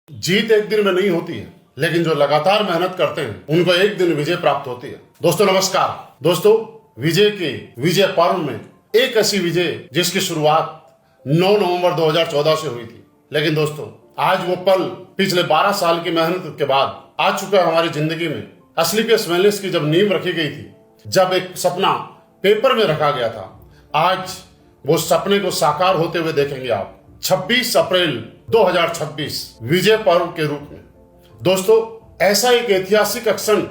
जीत एक दिन में नहीं होती है, लेकिन जो लगातार मेहनत करते हैं उनको एक दिन विजय प्राप्त होती है। दोस्तों नमस्कार। दोस्तों विजय के विजय पर्व में एक ऐसी विजय जिसकी शुरुआत 9 नवंबर 2014 से हुई थी, लेकिन दोस्तों आज वो पल पिछले 12 साल की मेहनत के बाद आ चुका है हमारी जिंदगी में। एसलीपीएस वेलनेस की जब नींव रखी गई थी, जब एक सपना पेपर में रखा गया था, आज वो सपने को साकार होते हुए देखेंगे आप 26 अप्रैल 2026 विजय पर्व के रूप में। दोस्तों ऐसा एक ऐतिहासिक क्षण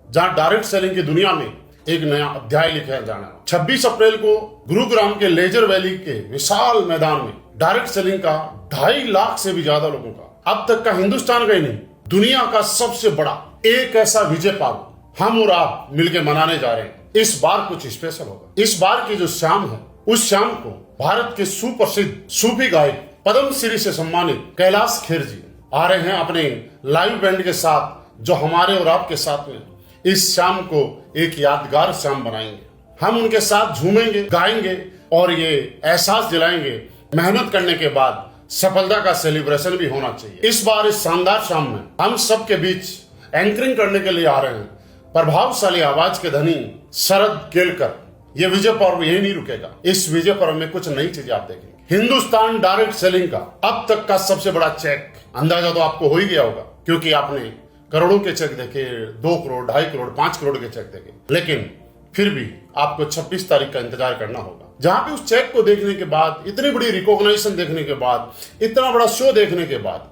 जहां डायरेक्ट सेलिंग की दुनिया में एक नया अध्याय लिखा जाना। 26 अप्रैल को गुरुग्राम के लेजर वैली के विशाल मैदान में डायरेक्ट सेलिंग का 2.5 लाख से भी ज्यादा लोगों का अब तक का हिंदुस्तान का ही नहीं दुनिया का सबसे बड़ा एक ऐसा विजय पर्व हम और आप मिलकर मनाने जा रहे हैं। इस बार कुछ स्पेशल होगा। इस बार की जो शाम है, उस शाम को भारत के सुप्रसिद्ध सूफी गायक पद्मश्री से सम्मानित कैलाश खेर जी आ रहे हैं अपने लाइव बैंड के साथ, जो हमारे और आपके साथ में इस शाम को एक यादगार शाम बनाएंगे। हम उनके साथ झूमेंगे, गाएंगे और ये एहसास दिलाएंगे मेहनत करने के बाद सफलता का सेलिब्रेशन भी होना चाहिए। इस बार इस शानदार शाम में हम सबके बीच एंकरिंग करने के लिए आ रहे हैं प्रभावशाली आवाज के धनी शरद केलकर। ये विजय पर्व यही नहीं रुकेगा। इस विजय पर्व में कुछ नई चीजें आप देखेंगे। हिंदुस्तान डायरेक्ट सेलिंग का अब तक का सबसे बड़ा चेक, अंदाजा तो आपको हो ही गया होगा क्योंकि आपने करोड़ों के चेक देखे, 2 करोड़, 2.5 करोड़, 5 करोड़ के चेक देखे, लेकिन फिर भी आपको 26 तारीख का इंतजार करना होगा, जहां पे उस चेक को देखने के बाद, इतनी बड़ी रिकॉग्निशन देखने के बाद, इतना बड़ा शो देखने के बाद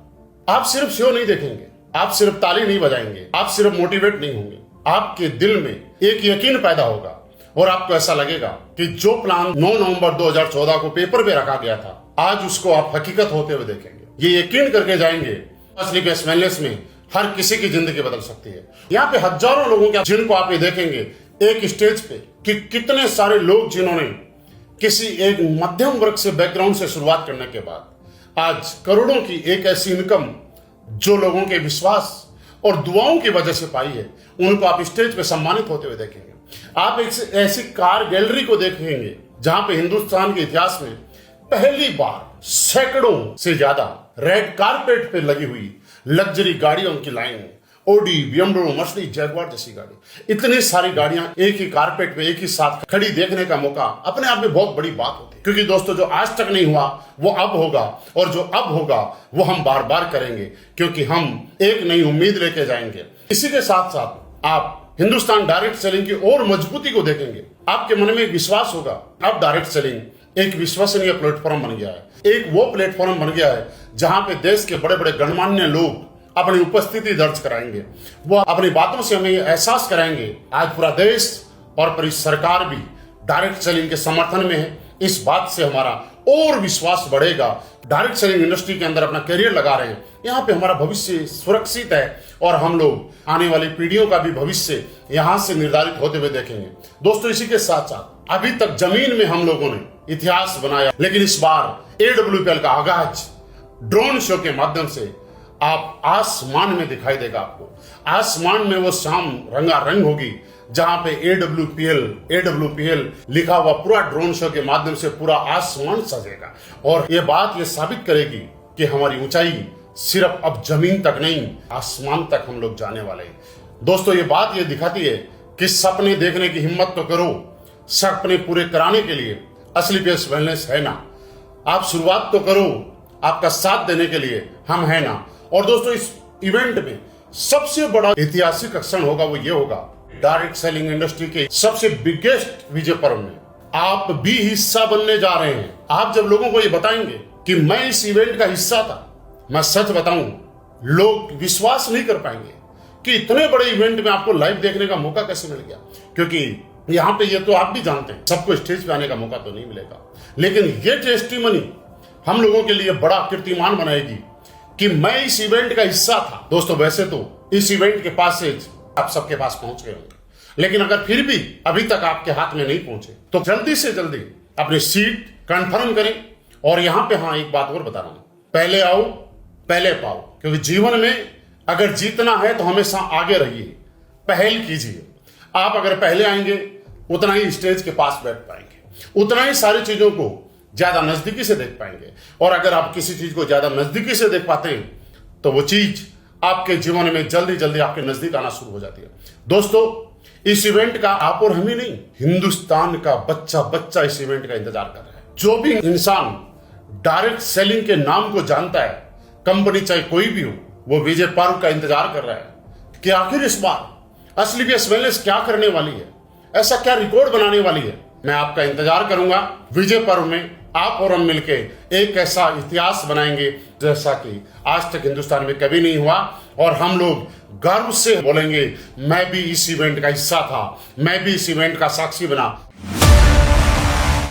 आप सिर्फ शो नहीं देखेंगे, आप सिर्फ ताली नहीं बजाएंगे, आप सिर्फ मोटिवेट नहीं होंगे, आपके दिल में एक यकीन पैदा होगा और आपको ऐसा लगेगा कि जो प्लान 9 नवंबर 2014 को पेपर पे रखा गया था, आज उसको आप हकीकत होते हुए देखेंगे। ये यकीन करके जाएंगे एसलीपीएस वेलनेस में हर किसी की जिंदगी बदल सकती है। यहाँ पे हजारों लोगों के जिनको आप ये देखेंगे एक स्टेज पे कि कितने सारे लोग जिन्होंने किसी एक मध्यम वर्ग से बैकग्राउंड से शुरुआत करने के बाद आज करोड़ों की एक ऐसी इनकम जो लोगों के विश्वास और दुआओं की वजह से पाई है, उनको आप स्टेज पे सम्मानित होते हुए देखेंगे। आप एक ऐसी कार गैलरी को देखेंगे जहां पे हिंदुस्तान के इतिहास में पहली बार सैकड़ों से ज्यादा रेड कारपेट पे लगी हुई लग्जरी गाड़ियों की line, Audi, BMW, Mercedes, Jaguar जैसी गाड़ी, इतनी सारी गाड़ियां एक ही कारपेट पे एक ही साथ खड़ी देखने का मौका अपने आप में बहुत बड़ी बात होती है। क्योंकि दोस्तों जो आज तक नहीं हुआ वो अब होगा, और जो अब होगा वो हम बार बार करेंगे, क्योंकि हम एक नई उम्मीद लेके जाएंगे। इसी के साथ साथ आप हिंदुस्तान डायरेक्ट सेलिंग की और मजबूती को देखेंगे। आपके मन में एक विश्वास होगा, अब डायरेक्ट सेलिंग एक विश्वसनीय प्लेटफॉर्म बन गया है। एक वो प्लेटफॉर्म बन गया है जहां पे देश के बड़े बड़े गणमान्य लोग अपनी उपस्थिति दर्ज कराएंगे, वो अपनी बातों से हमें एहसास कराएंगे। आज पूरा देश और पूरी सरकार भी डायरेक्ट सेलिंग के समर्थन में है। इस बात से हमारा और विश्वास बढ़ेगा। डायरेक्ट सेलिंग इंडस्ट्री के अंदर अपना करियर लगा रहे हैं, यहाँ पे हमारा भविष्य सुरक्षित है और हम लोग आने वाली पीढ़ियों का भी भविष्य यहाँ से निर्धारित होते हुए देखेंगे। दोस्तों इसी के साथ साथ अभी तक जमीन में हम लोगों ने इतिहास बनाया, लेकिन इस बार AWPL का आगाज ड्रोन शो के माध्यम से आप आसमान में दिखाई देगा। आपको आसमान में वो शाम रंगारंग होगी जहां पे AWPL लिखा हुआ पूरा ड्रोन शो के माध्यम से पूरा आसमान सजेगा, और ये बात ये साबित करेगी कि हमारी ऊंचाई सिर्फ अब जमीन तक नहीं, आसमान तक हम लोग जाने वाले हैं। दोस्तों ये बात ये दिखाती है कि सपने देखने की हिम्मत तो करो, सपने पूरे कराने के लिए एसलीपीएस वेलनेस है ना। आप शुरुआत तो करो, आपका साथ देने के लिए हम है ना। और दोस्तों इस इवेंट में सबसे बड़ा ऐतिहासिक क्षण होगा, वो ये होगा डायरेक्ट सेलिंग इंडस्ट्री के सबसे बिगेस्ट विजय पर्व में आप भी हिस्सा बनने जा रहे हैं। आप जब लोगों को ये बताएंगे कि मैं इस इवेंट का हिस्सा था, मैं सच बताऊं लोग विश्वास नहीं कर पाएंगे कि इतने बड़े इवेंट में आपको लाइव देखने का मौका कैसे मिल गया। क्योंकि यहाँ पे ये तो आप भी जानते हैं, सबको स्टेज पे आने का मौका तो नहीं मिलेगा, लेकिन ये टेस्टिमनी हम लोगों के लिए बड़ा कीर्तिमान बनाएगी कि मैं इस इवेंट का हिस्सा था। दोस्तों वैसे तो इस इवेंट के पास से आप सबके पास पहुंच गए होंगे, लेकिन अगर फिर भी अभी तक आपके हाथ में नहीं पहुंचे तो जल्दी से जल्दी अपनी सीट कंफर्म करें। और यहां पे हाँ एक बात और बता रहा हूं, पहले आओ पहले पाओ, क्योंकि जीवन में अगर जीतना है तो हमेशा आगे रहिए, पहल कीजिए। आप अगर पहले आएंगे उतना ही स्टेज के पास बैठ पाएंगे, उतना ही सारी चीजों को ज्यादा नजदीकी से देख पाएंगे। और अगर आप किसी चीज को ज्यादा नजदीकी से देख पाते हैं तो वो चीज आपके जीवन में जल्दी जल्दी आपके नजदीक आना शुरू हो जाती है। दोस्तों, इस इवेंट का आप और हम ही नहीं, हिंदुस्तान का बच्चा बच्चा इस इवेंट का इंतजार कर रहा है। जो भी इंसान डायरेक्ट सेलिंग के नाम को जानता है, कंपनी चाहे कोई भी हो, वो विजय पर्व का इंतजार कर रहा है कि आखिर इस बार असली बीएस वेलनेस क्या करने वाली है, ऐसा क्या रिकॉर्ड बनाने वाली है। मैं आपका इंतजार करूंगा। विजय पर्व में आप और हम मिलके एक ऐसा इतिहास बनाएंगे जैसा कि आज तक हिंदुस्तान में कभी नहीं हुआ, और हम लोग गर्व से बोलेंगे मैं भी इस इवेंट का हिस्सा था, मैं भी इस इवेंट का साक्षी बना।